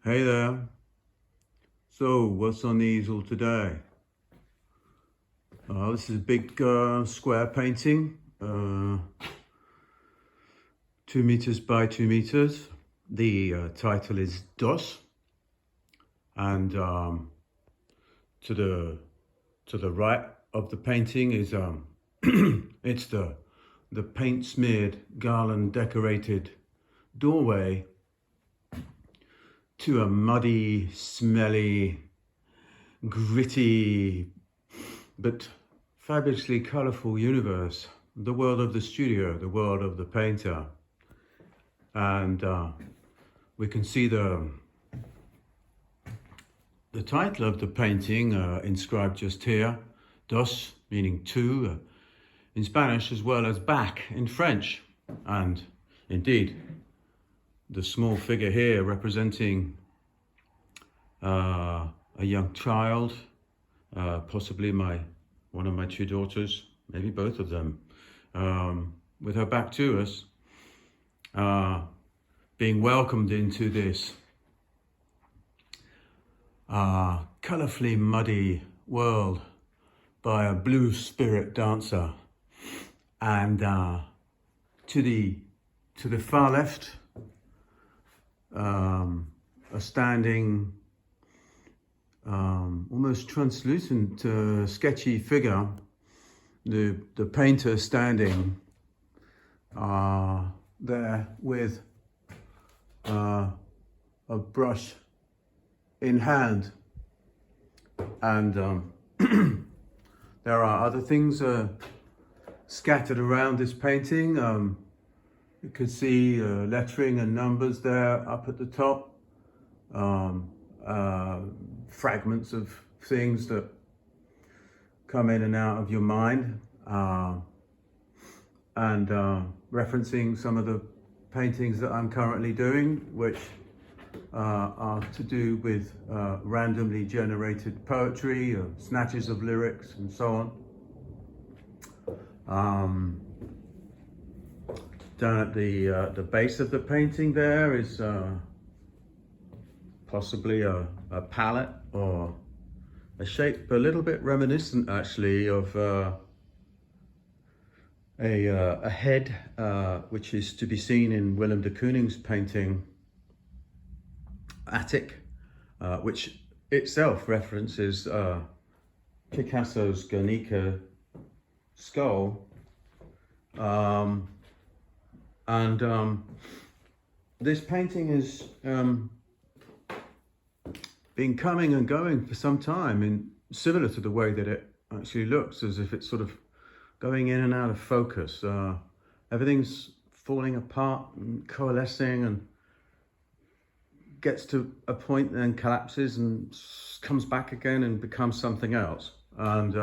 Hey there. So, what's on the easel today? This is a big square painting, 2 meters by 2 meters. The title is Dos, and to the right of the painting is it's the paint smeared, garland decorated doorway to a muddy, smelly, gritty, but fabulously colourful universe. The world of the studio, the world of the painter. And we can see the title of the painting inscribed just here, dos, meaning two, in Spanish, as well as back in French. And indeed, the small figure here representing a young child, possibly one of my two daughters, maybe both of them, with her back to us, being welcomed into this colourfully muddy world by a blue spirit dancer. And to the far left, a standing, almost translucent, sketchy figure, the painter standing there with a brush in hand. And there are other things scattered around this painting. You can see lettering and numbers there up at the top. Fragments of things that come in and out of your mind, and referencing some of the paintings that I'm currently doing, which are to do with randomly generated poetry, snatches of lyrics, and so on. Down at the base of the painting there is possibly a palette or a shape a little bit reminiscent actually of a head, which is to be seen in Willem de Kooning's painting Attic, which itself references Picasso's Guernica skull. This painting has been coming and going for some time, and similar to the way that it actually looks, as if it's sort of going in and out of focus. Everything's falling apart and coalescing, and gets to a point and then collapses and comes back again and becomes something else. And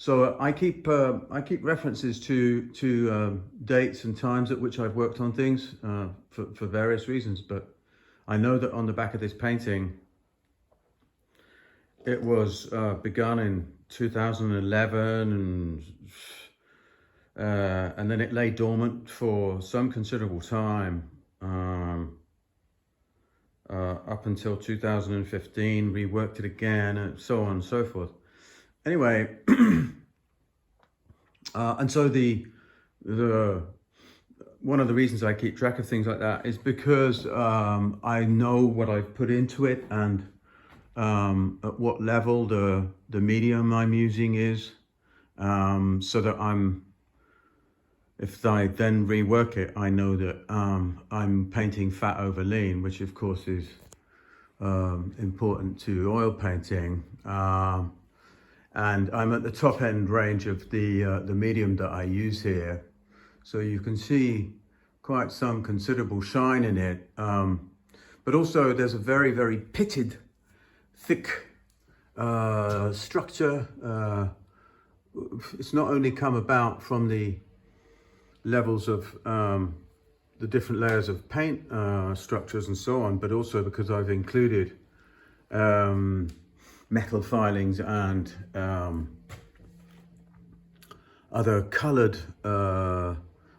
so I keep references to dates and times at which I've worked on things for various reasons. But I know that on the back of this painting, it was begun in 2011, and then it lay dormant for some considerable time, up until 2015. Reworked it again, and so on and so forth. Anyway, and so the one of the reasons I keep track of things like that is because I know what I've put into it, and at what level the medium I'm using is, so that if I then rework it, I know that I'm painting fat over lean, which of course is important to oil painting. And I'm at the top end range of the medium that I use here. So you can see quite some considerable shine in it. But also there's a very, very pitted, thick structure. It's not only come about from the levels of the different layers of paint structures and so on, but also because I've included metal filings and other colored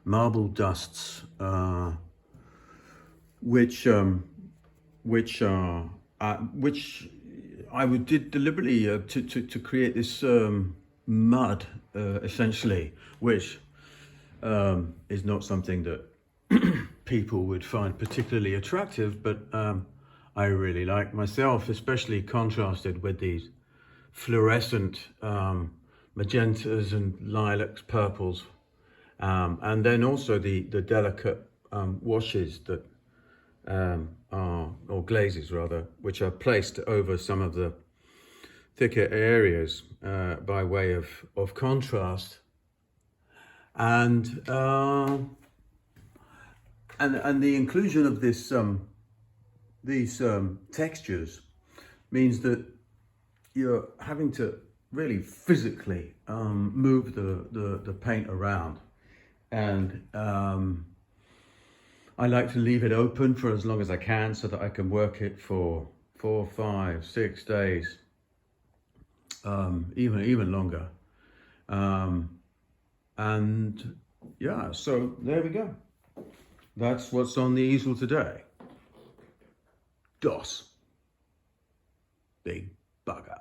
marble dusts which I did deliberately to create this mud, essentially, which is not something that people would find particularly attractive, but I really like myself, especially contrasted with these fluorescent magentas and lilacs, purples, and then also the delicate washes that or glazes rather, which are placed over some of the thicker areas by way of contrast, and the inclusion of these textures means that you're having to really physically move the paint around, and I like to leave it open for as long as I can so that I can work it for 4, 5, 6 days, even longer. And yeah, so there we go. That's what's on the easel today. DOS. Big bugger.